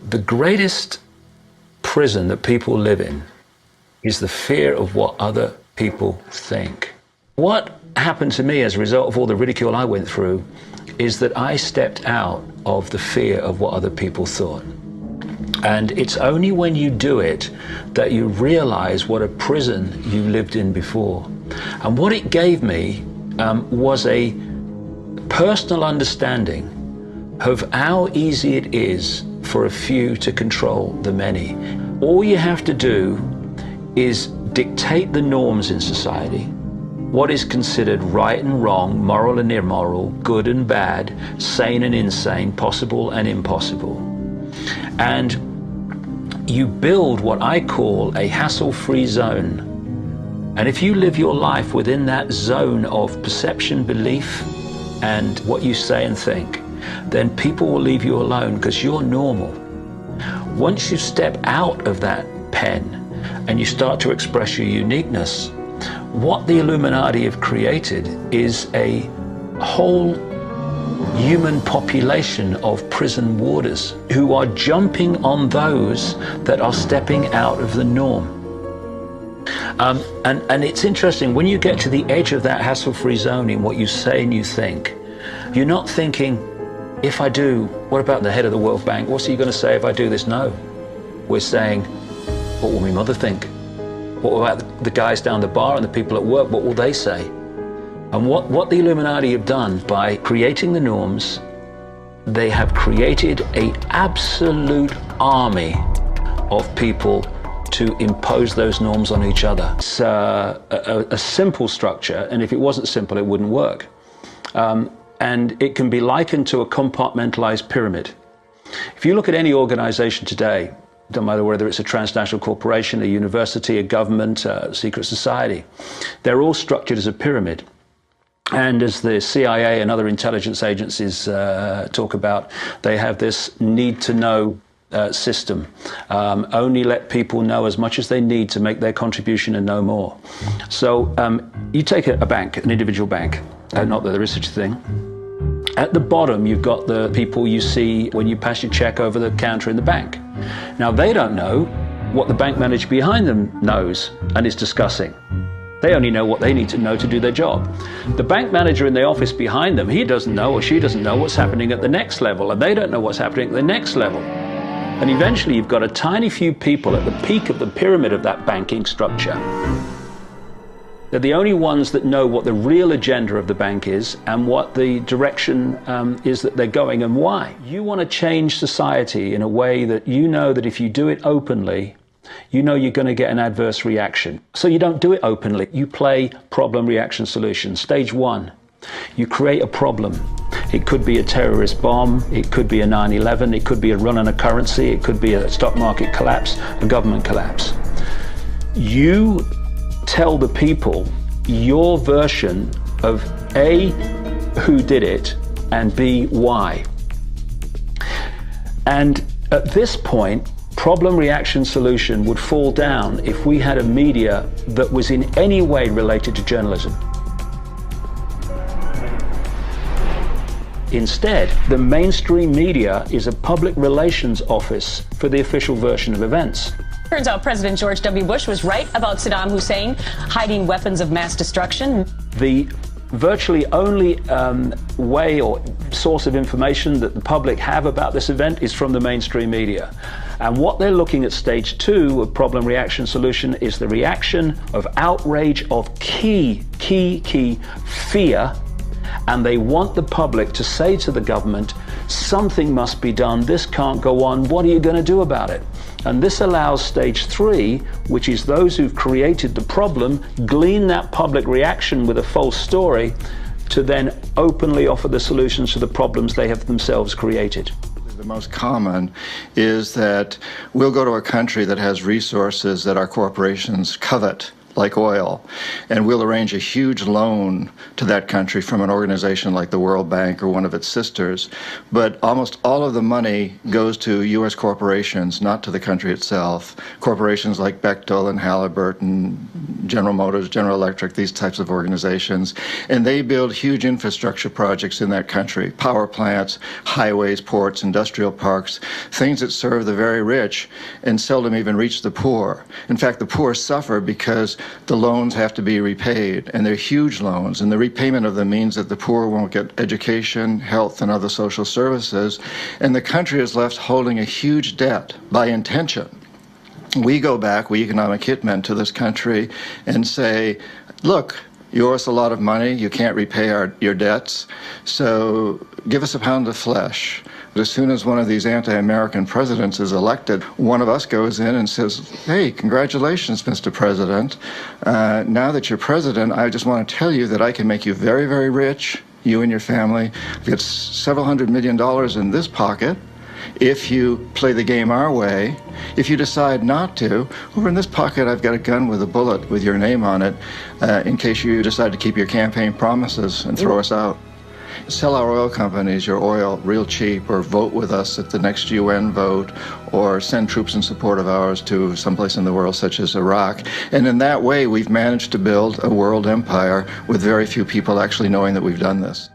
The greatest prison that people live in is the fear of what other people think. What happened to me as a result of all the ridicule I went through is that I stepped out of the fear of what other people thought. And it's only when you do it that you realize what a prison you lived in before. And what it gave me was a personal understanding of how easy it is for a few to control the many. All you have to do is dictate the norms in society, what is considered right and wrong, moral and immoral, good and bad, sane and insane, possible and impossible. And you build what I call a hassle-free zone. And if you live your life within that zone of perception, belief, and what you say and think, then people will leave you alone because you're normal. Once you step out of that pen and you start to express your uniqueness, what the Illuminati have created is a whole human population of prison warders who are jumping on those that are stepping out of the norm. And it's interesting, when you get to the edge of that hassle-free zone in what you say and you think, you're not thinking, if I do, what about the head of the World Bank? What's he going to say if I do this? No. We're saying, what will my mother think? What about the guys down the bar and the people at work? What will they say? And what the Illuminati have done by creating the norms, they have created an absolute army of people to impose those norms on each other. It's a simple structure, and if it wasn't simple, it wouldn't work. And it can be likened to a compartmentalized pyramid. If you look at any organization today, no matter whether it's a transnational corporation, a university, a government, a secret society, they're all structured as a pyramid. And as the CIA and other intelligence agencies talk about, they have this need-to-know system. Only let people know as much as they need to make their contribution and no more. So you take a bank, an individual bank, not that there is such a thing. At the bottom, you've got the people you see when you pass your check over the counter in the bank. Now, they don't know what the bank manager behind them knows and is discussing. They only know what they need to know to do their job. The bank manager in the office behind them, he doesn't know or she doesn't know what's happening at the next level, and they don't know what's happening at the next level. And eventually, you've got a tiny few people at the peak of the pyramid of that banking structure. They're the only ones that know what the real agenda of the bank is and what the direction is that they're going and why. You want to change society in a way that you know that if you do it openly, you know you're going to get an adverse reaction. So you don't do it openly. You play problem, reaction, solution. Stage one, you create a problem. It could be a terrorist bomb, it could be a 9/11, it could be a run on a currency, it could be a stock market collapse, a government collapse. You tell the people your version of A, who did it, and B, why. And at this point, problem, reaction, solution would fall down if we had a media that was in any way related to journalism. Instead, the mainstream media is a public relations office for the official version of events. Turns out President George W. Bush was right about Saddam Hussein hiding weapons of mass destruction. The virtually only way or source of information that the public have about this event is from the mainstream media. And what they're looking at stage two of problem, reaction, solution is the reaction of outrage, of key fear. And they want the public to say to the government, something must be done, this can't go on, what are you going to do about it? And this allows stage three, which is those who've created the problem, glean that public reaction with a false story, to then openly offer the solutions to the problems they have themselves created. The most common is that we'll go to a country that has resources that our corporations covet, like oil, and we'll arrange a huge loan to that country from an organization like the World Bank or one of its sisters. But almost all of the money goes to U.S. corporations, not to the country itself. Corporations like Bechtel and Halliburton, General Motors, General Electric, these types of organizations. And they build huge infrastructure projects in that country, power plants, highways, ports, industrial parks, things that serve the very rich and seldom even reach the poor. In fact, the poor suffer because the loans have to be repaid, and they're huge loans, and the repayment of them means that the poor won't get education, health, and other social services, and the country is left holding a huge debt by intention. We go back, we economic hitmen, to this country and say, look, you owe us a lot of money, you can't repay your debts, so give us a pound of flesh. But as soon as one of these anti-American presidents is elected, one of us goes in and says, hey, congratulations, Mr. President. Now that you're president, I just want to tell you that I can make you very, very rich, you and your family. I've got several $100 million in this pocket. If you play the game our way, if you decide not to, over in this pocket I've got a gun with a bullet with your name on it in case you decide to keep your campaign promises and throw us out. Sell our oil companies your oil real cheap, or vote with us at the next UN vote, or send troops in support of ours to someplace in the world such as Iraq. And in that way we've managed to build a world empire with very few people actually knowing that we've done this.